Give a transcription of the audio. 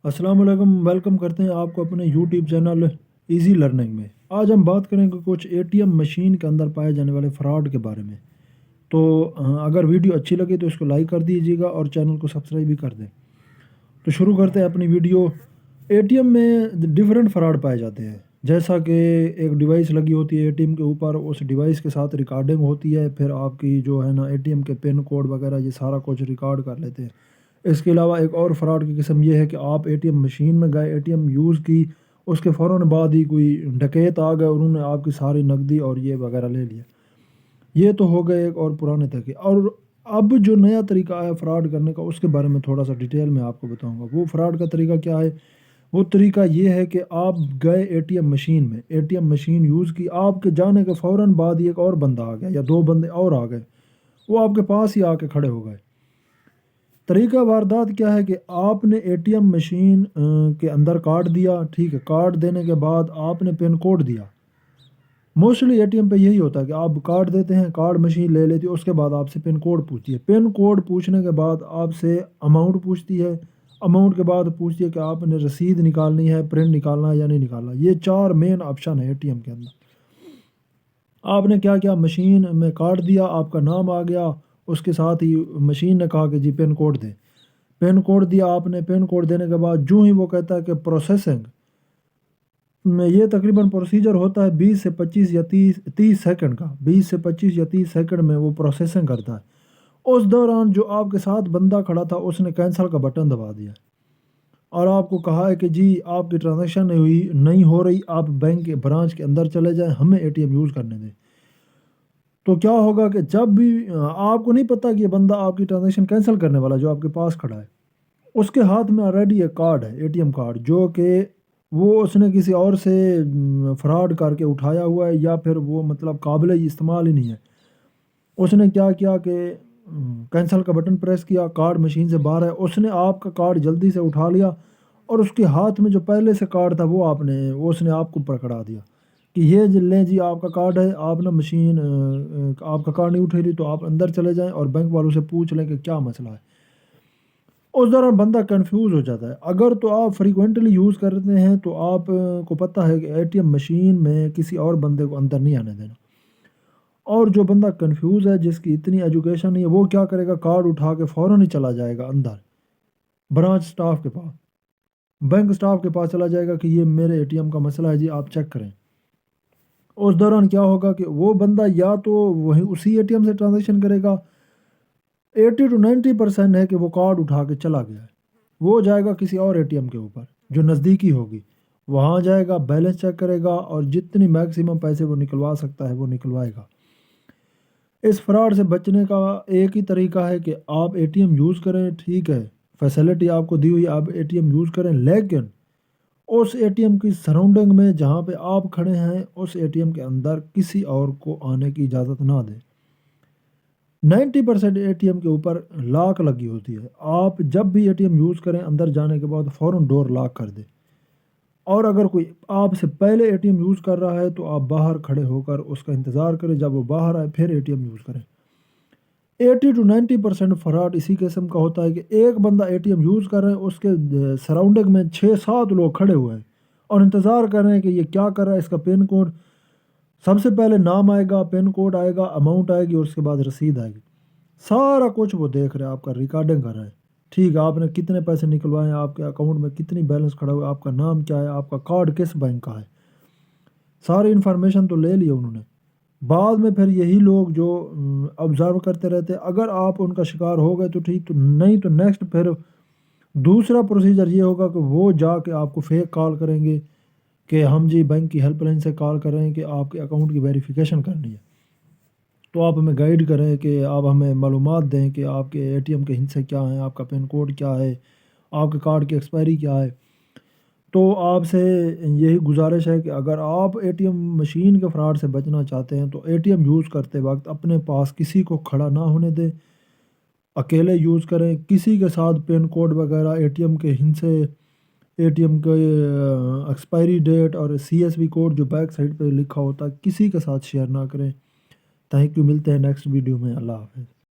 السلام علیکم، ویلکم کرتے ہیں آپ کو اپنے یوٹیوب چینل ایزی لرننگ میں۔ آج ہم بات کریں گے کچھ اے ٹی ایم مشین کے اندر پائے جانے والے فراڈ کے بارے میں۔ تو اگر ویڈیو اچھی لگے تو اس کو لائک کر دیجیے گا اور چینل کو سبسکرائب بھی کر دیں۔ تو شروع کرتے ہیں اپنی ویڈیو۔ اے ٹی ایم میں ڈیفرنٹ فراڈ پائے جاتے ہیں، جیسا کہ ایک ڈیوائس لگی ہوتی ہے اے ٹی ایم کے اوپر، اس ڈیوائس کے ساتھ ریکارڈنگ ہوتی ہے، پھر آپ کی جو ہے نا اے ٹی ایم کے پن کوڈ وغیرہ یہ سارا کچھ ریکارڈ کر لیتے ہیں۔ اس کے علاوہ ایک اور فراڈ کی قسم یہ ہے کہ آپ اے ٹی ایم مشین میں گئے، اے ٹی ایم یوز کی، اس کے فوراً بعد ہی کوئی ڈکیت آ گئے، انہوں نے آپ کی ساری نقدی اور یہ وغیرہ لے لیا۔ یہ تو ہو گئے ایک اور پرانے طریقے، اور اب جو نیا طریقہ آیا فراڈ کرنے کا اس کے بارے میں تھوڑا سا ڈیٹیل میں آپ کو بتاؤں گا۔ وہ فراڈ کا طریقہ کیا ہے؟ وہ طریقہ یہ ہے کہ آپ گئے اے ٹی ایم مشین میں، A T M machine use کی، آپ کے جانے کے فوراً بعد ہی ایک اور بندہ آ گیا یا دو بندے اور آ گئے، وہ آپ کے پاس ہی آ کے کھڑے ہو گئے۔ طریقہ واردات کیا ہے کہ آپ نے اے ٹی ایم مشین کے اندر کارڈ دیا، ٹھیک ہے، کارڈ دینے کے بعد آپ نے پن کوڈ دیا۔ موسٹلی اے ٹی ایم پہ یہی ہوتا ہے کہ آپ کارڈ دیتے ہیں، کارڈ مشین لے لیتی ہے، اس کے بعد آپ سے پن کوڈ پوچھتی ہے، پن کوڈ پوچھنے کے بعد آپ سے اماؤنٹ پوچھتی ہے، اماؤنٹ کے بعد پوچھتی ہے کہ آپ نے رسید نکالنی ہے، پرنٹ نکالنا ہے یا نہیں نکالنا۔ یہ چار مین آپشن ہے اے ٹی ایم کے اندر۔ آپ نے کیا کیا، مشین میں کارڈ دیا، آپ کا نام آ گیا، اس کے ساتھ ہی مشین نے کہا کہ جی پن کوڈ دیں، پن کوڈ دیا آپ نے۔ پن کوڈ دینے کے بعد جو ہی وہ کہتا ہے کہ پروسیسنگ میں، یہ تقریباً پروسیجر ہوتا ہے 20 سے 25 یا 30 سیکنڈ کا، 20 سے 25 یا 30 سیکنڈ میں وہ پروسیسنگ کرتا ہے۔ اس دوران جو آپ کے ساتھ بندہ کھڑا تھا اس نے کینسل کا بٹن دبا دیا اور آپ کو کہا ہے کہ جی آپ کی ٹرانزیکشن نہیں ہو رہی، آپ بینک کے برانچ کے اندر چلے جائیں، ہمیں اے ٹی ایم یوز کرنے دیں۔ تو کیا ہوگا کہ جب بھی آپ کو نہیں پتا کہ یہ بندہ آپ کی ٹرانزیکشن کینسل کرنے والا جو آپ کے پاس کھڑا ہے، اس کے ہاتھ میں آلریڈی ایک کارڈ ہے، اے ٹی ایم کارڈ، جو کہ وہ اس نے کسی اور سے فراڈ کر کے اٹھایا ہوا ہے، یا پھر وہ مطلب قابل استعمال ہی نہیں ہے۔ اس نے کیا کیا کہ کینسل کا بٹن پریس کیا، کارڈ مشین سے باہر ہے، اس نے آپ کا کارڈ جلدی سے اٹھا لیا اور اس کے ہاتھ میں جو پہلے سے کارڈ تھا وہ اس نے آپ کو پکڑا دیا کہ یہ لیں جی آپ کا کارڈ ہے، آپ نا مشین آپ کا کارڈ نہیں اٹھے رہی تو آپ اندر چلے جائیں اور بینک والوں سے پوچھ لیں کہ کیا مسئلہ ہے۔ اس دوران بندہ کنفیوز ہو جاتا ہے۔ اگر تو آپ فریکوینٹلی یوز کرتے ہیں تو آپ کو پتہ ہے کہ اے ٹی ایم مشین میں کسی اور بندے کو اندر نہیں آنے دینا، اور جو بندہ کنفیوز ہے، جس کی اتنی ایجوکیشن نہیں ہے، وہ کیا کرے گا، کارڈ اٹھا کے فوراً ہی چلا جائے گا اندر، برانچ سٹاف کے پاس، بینک سٹاف کے پاس چلا جائے گا کہ یہ میرے اے ٹی ایم کا مسئلہ ہے جی، آپ چیک کریں۔ اس دوران کیا ہوگا کہ وہ بندہ یا تو وہی اسی اے ٹی ایم سے ٹرانزیکشن کرے گا، 80 to 90% ہے کہ وہ کارڈ اٹھا کے چلا گیا ہے، وہ جائے گا کسی اور اے ٹی ایم کے اوپر جو نزدیکی ہوگی، وہاں جائے گا، بیلنس چیک کرے گا اور جتنی میکسیمم پیسے وہ نکلوا سکتا ہے وہ نکلوائے گا۔ اس فراڈ سے بچنے کا ایک ہی طریقہ ہے کہ آپ اے ٹی ایم یوز کریں، ٹھیک ہے، فیسلٹی آپ کو دی ہوئی، آپ اے ٹی ایم یوز کریں، لیکن اس اے ٹی ایم کی سراؤنڈنگ میں جہاں پہ آپ کھڑے ہیں اس اے ٹی ایم کے اندر کسی اور کو آنے کی اجازت نہ دیں۔ 90% اے ٹی ایم کے اوپر لاک لگی ہوتی ہے، آپ جب بھی اے ٹی ایم یوز کریں اندر جانے کے بعد فوراً ڈور لاک کر دیں، اور اگر کوئی آپ سے پہلے اے ٹی ایم یوز کر رہا ہے تو آپ باہر کھڑے ہو کر اس کا انتظار کریں، جب وہ باہر آئے پھر اے ٹی ایم یوز کریں۔ 80 to 90% فراڈ اسی قسم کا ہوتا ہے کہ ایک بندہ اے ٹی ایم یوز کر رہے ہیں، اس کے سراؤنڈنگ میں 6-7 لوگ کھڑے ہوئے ہیں اور انتظار کر رہے ہیں کہ یہ کیا کر رہا ہے، اس کا پن کوڈ، سب سے پہلے نام آئے گا، پن کوڈ آئے گا، اماؤنٹ آئے گی اور اس کے بعد رسید آئے گی، سارا کچھ وہ دیکھ رہے ہیں، آپ کا ریکارڈنگ کر رہے ہیں، ٹھیک ہے، آپ نے کتنے پیسے نکلوائے ہیں، آپ کے اکاؤنٹ میں کتنی بیلنس کھڑا ہوا ہے، آپ کا نام کیا ہے، آپ کا کارڈ کس بینک کا ہے، ساری انفارمیشن تو لے لی انہوں نے۔ بعد میں پھر یہی لوگ جو آبزرو کرتے رہتے ہیں، اگر آپ ان کا شکار ہو گئے تو ٹھیک، تو نہیں تو نیکسٹ پھر دوسرا پروسیجر یہ ہوگا کہ وہ جا کے آپ کو فیک کال کریں گے کہ ہم جی بینک کی ہیلپ لائن سے کال کر رہے ہیں کہ آپ کے اکاؤنٹ کی ویریفیکیشن کرنی ہے، تو آپ ہمیں گائیڈ کریں کہ آپ ہمیں معلومات دیں کہ آپ کے اے ٹی ایم کے ہندسے کیا ہیں، آپ کا پن کوڈ کیا ہے، آپ کے کارڈ کی ایکسپائری کیا ہے۔ تو آپ سے یہی گزارش ہے کہ اگر آپ اے ٹی ایم مشین کے فراڈ سے بچنا چاہتے ہیں تو اے ٹی ایم یوز کرتے وقت اپنے پاس کسی کو کھڑا نہ ہونے دیں، اکیلے یوز کریں، کسی کے ساتھ پن کوڈ وغیرہ، اے ٹی ایم کے ہندسے، اے ٹی ایم کے ایکسپائری ڈیٹ اور سی ایس وی کوڈ جو بیک سائڈ پہ لکھا ہوتا ہے، کسی کے ساتھ شیئر نہ کریں۔ تھینک یو، ملتے ہیں نیکسٹ ویڈیو میں، اللہ حافظ۔